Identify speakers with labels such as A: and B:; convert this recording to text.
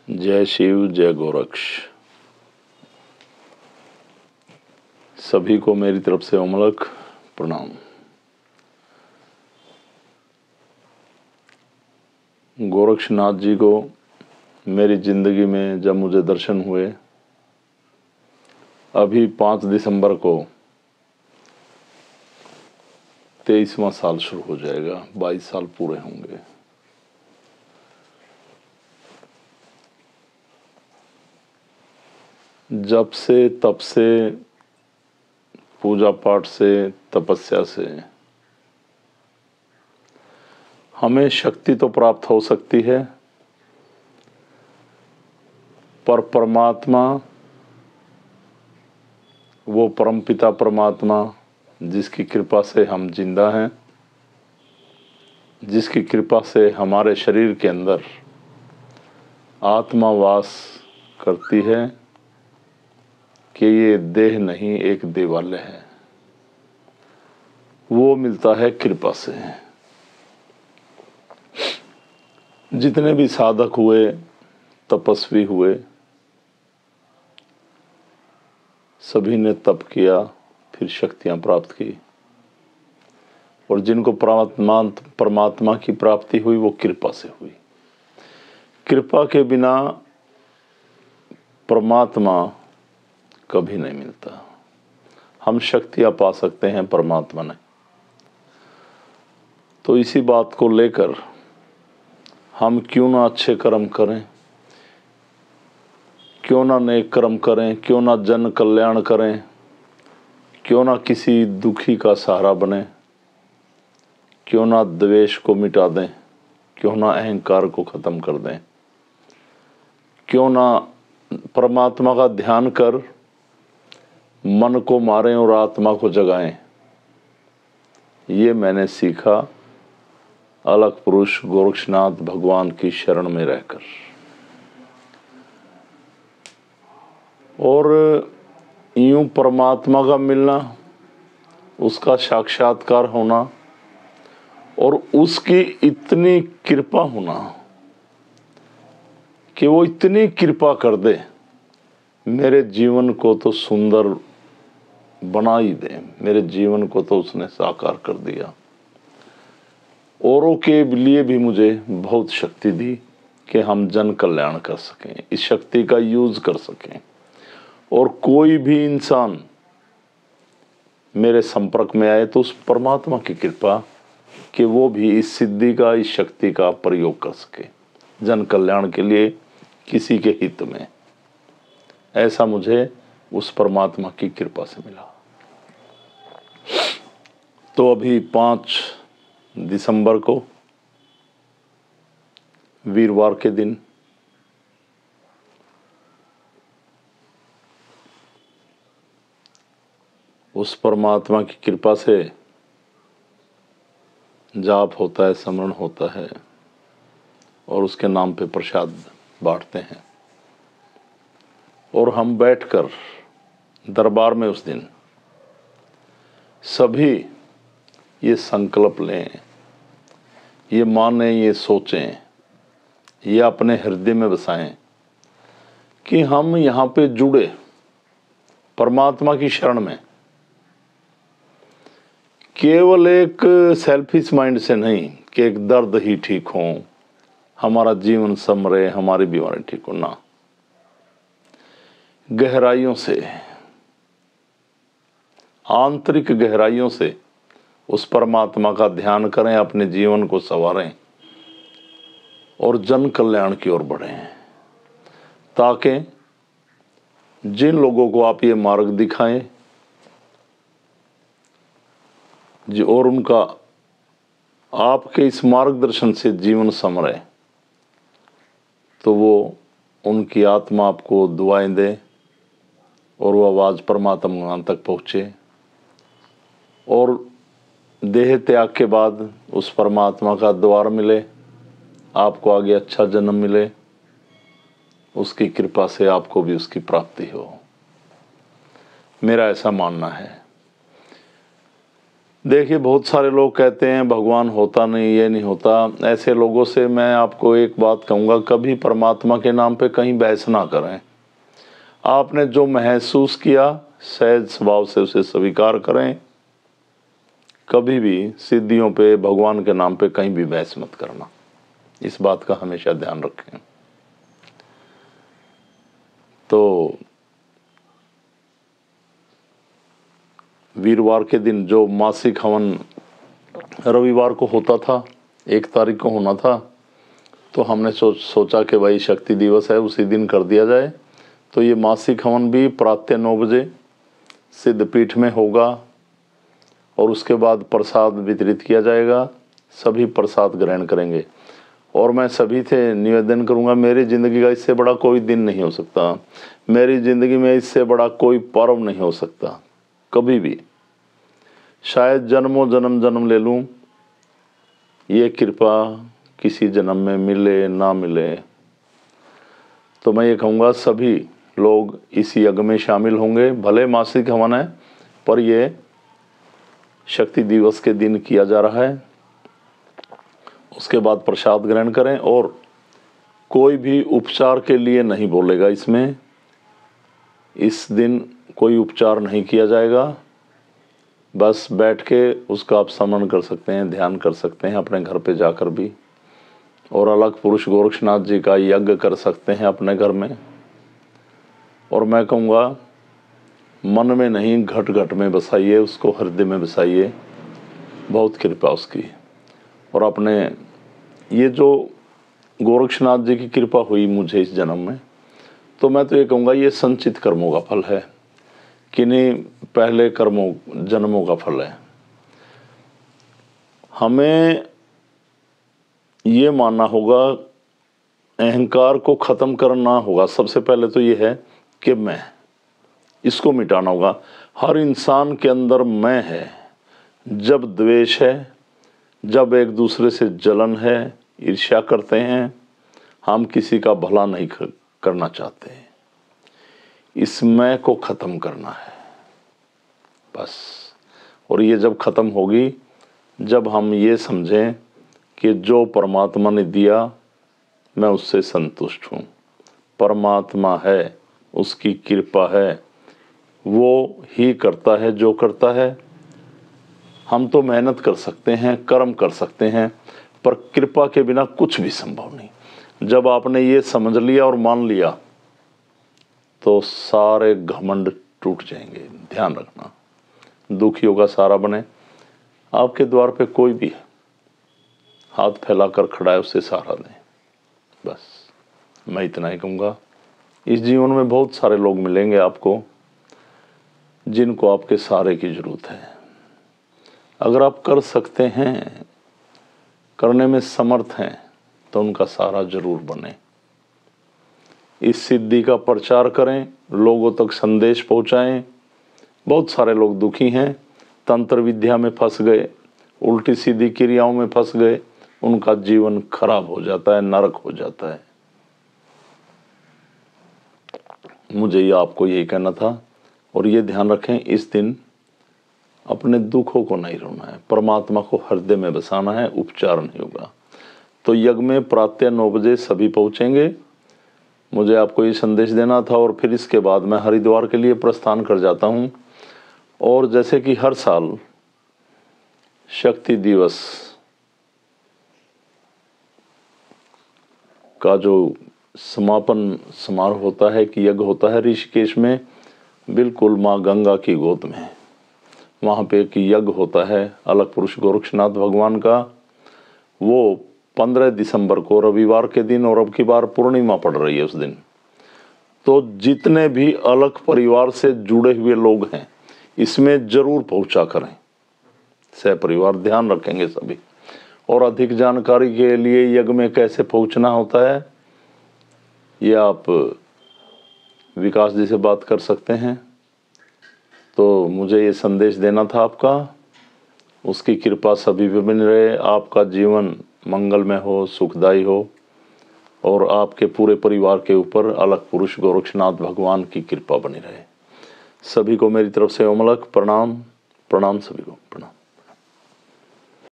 A: जय शिव, जय गोरक्ष। सभी को मेरी तरफ से अमलक प्रणाम। गोरक्षनाथ जी को मेरी जिंदगी में जब मुझे दर्शन हुए, अभी 5 दिसंबर को 23वां साल शुरू हो जाएगा, 22 साल पूरे होंगे। जब से तब से, पूजा पाठ से, तपस्या से हमें शक्ति तो प्राप्त हो सकती है, पर परमात्मा, वो परमपिता परमात्मा जिसकी कृपा से हम जिंदा हैं, जिसकी कृपा से हमारे शरीर के अंदर आत्मा वास करती है, कि ये देह नहीं एक देवालय है, वो मिलता है कृपा से। जितने भी साधक हुए, तपस्वी हुए, सभी ने तप किया, फिर शक्तियां प्राप्त की, और जिनको परमात्मा की प्राप्ति हुई वो कृपा से हुई। कृपा के बिना परमात्मा कभी नहीं मिलता। हम शक्तियां पा सकते हैं, परमात्मा ने। तो इसी बात को लेकर हम क्यों ना अच्छे कर्म करें, क्यों ना नेक कर्म करें, क्यों ना जन कल्याण करें, क्यों ना किसी दुखी का सहारा बने, क्यों ना द्वेष को मिटा दें, क्यों ना अहंकार को खत्म कर दें, क्यों ना परमात्मा का ध्यान कर मन को मारें और आत्मा को जगाएं। ये मैंने सीखा अलग पुरुष गोरक्षनाथ भगवान की शरण में रहकर। और यूं परमात्मा का मिलना, उसका साक्षात्कार होना और उसकी इतनी कृपा होना कि वो इतनी कृपा कर दे, मेरे जीवन को तो सुंदर बना ही दे, मेरे जीवन को तो उसने साकार कर दिया। औरों के लिए भी मुझे बहुत शक्ति दी कि हम जन कल्याण कर सकें, इस शक्ति का यूज कर सकें। और कोई भी इंसान मेरे संपर्क में आए तो उस परमात्मा की कृपा कि वो भी इस सिद्धि का, इस शक्ति का प्रयोग कर सके जन कल्याण के लिए, किसी के हित में। ऐसा मुझे उस परमात्मा की कृपा से मिला। तो अभी 5 दिसंबर को वीरवार के दिन उस परमात्मा की कृपा से जाप होता है, स्मरण होता है, और उसके नाम पे प्रसाद बांटते हैं। और हम बैठकर दरबार में उस दिन सभी ये संकल्प लें, ये माने, ये सोचें, ये अपने हृदय में बसाएं कि हम यहाँ पे जुड़े परमात्मा की शरण में, केवल एक सेल्फिश माइंड से नहीं कि एक दर्द ही ठीक हो, हमारा जीवन संवरे, हमारी बीमारी ठीक हो ना। गहराइयों से, आंतरिक गहराइयों से उस परमात्मा का ध्यान करें, अपने जीवन को संवारें और जन कल्याण की ओर बढ़ें, ताकि जिन लोगों को आप ये मार्ग दिखाएं जी, और उनका आपके इस मार्गदर्शन से जीवन संवरे, तो वो उनकी आत्मा आपको दुआएं दे और वो आवाज़ परमात्मा तक पहुँचे, और देह त्याग के बाद उस परमात्मा का द्वार मिले, आपको आगे अच्छा जन्म मिले, उसकी कृपा से आपको भी उसकी प्राप्ति हो। मेरा ऐसा मानना है। देखिए, बहुत सारे लोग कहते हैं भगवान होता नहीं, ये नहीं होता। ऐसे लोगों से मैं आपको एक बात कहूँगा, कभी परमात्मा के नाम पे कहीं बहस ना करें। आपने जो महसूस किया सहज स्वभाव से उसे स्वीकार करें। कभी भी सिद्धियों पे, भगवान के नाम पे कहीं भी बहस मत करना। इस बात का हमेशा ध्यान रखें। तो वीरवार के दिन जो मासिक हवन रविवार को होता था, 1 तारीख को होना था, तो हमने सोचा कि भाई शक्ति दिवस है, उसी दिन कर दिया जाए। तो ये मासिक हवन भी प्रातः 9 बजे सिद्धपीठ में होगा और उसके बाद प्रसाद वितरित किया जाएगा। सभी प्रसाद ग्रहण करेंगे और मैं सभी से निवेदन करूंगा, मेरी ज़िंदगी का इससे बड़ा कोई दिन नहीं हो सकता। मेरी ज़िंदगी में इससे बड़ा कोई पर्व नहीं हो सकता कभी भी। शायद जन्मों जन्म ले लूं, ये कृपा किसी जन्म में मिले ना मिले। तो मैं ये कहूँगा सभी लोग इस यज्ञ में शामिल होंगे। भले मासिक हवन है, पर ये शक्ति दिवस के दिन किया जा रहा है। उसके बाद प्रसाद ग्रहण करें और कोई भी उपचार के लिए नहीं बोलेगा। इसमें इस दिन कोई उपचार नहीं किया जाएगा। बस बैठ के उसका आप स्मरण कर सकते हैं, ध्यान कर सकते हैं अपने घर पे जाकर भी, और अलग पुरुष गोरक्षनाथ जी का यज्ञ कर सकते हैं अपने घर में। और मैं कहूँगा मन में नहीं, घट घट में बसाइए उसको, हृदय में बसाइए। बहुत कृपा उसकी। और अपने ये जो गोरक्षनाथ जी की कृपा हुई मुझे इस जन्म में, तो मैं तो ये कहूँगा ये संचित कर्मों का फल है, किन्हीं पहले कर्मों जन्मों का फल है। हमें ये मानना होगा, अहंकार को ख़त्म करना होगा। सबसे पहले तो ये है कि मैं, इसको मिटाना होगा। हर इंसान के अंदर मैं है। जब द्वेष है, जब एक दूसरे से जलन है, ईर्ष्या करते हैं, हम किसी का भला नहीं करना चाहते। इस मैं को ख़त्म करना है बस। और ये जब ख़त्म होगी, जब हम ये समझें कि जो परमात्मा ने दिया मैं उससे संतुष्ट हूँ, परमात्मा है, उसकी कृपा है, वो ही करता है जो करता है। हम तो मेहनत कर सकते हैं, कर्म कर सकते हैं, पर कृपा के बिना कुछ भी संभव नहीं। जब आपने ये समझ लिया और मान लिया तो सारे घमंड टूट जाएंगे। ध्यान रखना, दुखियों का सहारा बने। आपके द्वार पे कोई भी हाथ फैलाकर खड़ा है, उसे सहारा दें। बस मैं इतना ही कहूँगा। इस जीवन में बहुत सारे लोग मिलेंगे आपको जिनको आपके सहारे की जरूरत है। अगर आप कर सकते हैं, करने में समर्थ हैं, तो उनका सहारा जरूर बने। इस सिद्धि का प्रचार करें, लोगों तक संदेश पहुंचाएं। बहुत सारे लोग दुखी हैं, तंत्र विद्या में फंस गए, उल्टी सीधी क्रियाओं में फंस गए, उनका जीवन खराब हो जाता है, नरक हो जाता है। मुझे ये आपको यही कहना था। और ये ध्यान रखें, इस दिन अपने दुखों को नहीं रोना है, परमात्मा को हृदय में बसाना है, उपचार नहीं होगा। तो यज्ञ में प्रातः 9 बजे सभी पहुंचेंगे। मुझे आपको ये संदेश देना था। और फिर इसके बाद मैं हरिद्वार के लिए प्रस्थान कर जाता हूं। और जैसे कि हर साल शक्ति दिवस का जो समापन समारोह होता है कि यज्ञ होता है ऋषिकेश में, बिल्कुल माँ गंगा की गोद में, वहाँ पे एक यज्ञ होता है अलग पुरुष गोरक्षनाथ भगवान का। वो 15 दिसंबर को रविवार के दिन, और अब की बार पूर्णिमा पड़ रही है उस दिन। तो जितने भी अलग परिवार से जुड़े हुए लोग हैं, इसमें जरूर पहुंचा करें। सह परिवार ध्यान रखेंगे सभी। और अधिक जानकारी के लिए यज्ञ में कैसे पहुंचना होता है, ये आप विकास जी से बात कर सकते हैं। तो मुझे ये संदेश देना था आपका। उसकी कृपा सभी पे बनी रहे, आपका जीवन मंगलमय हो, सुखदायी हो, और आपके पूरे परिवार के ऊपर अलग पुरुष गोरक्षनाथ भगवान की कृपा बनी रहे। सभी को मेरी तरफ से ओमलक प्रणाम। प्रणाम सभी को, प्रणाम।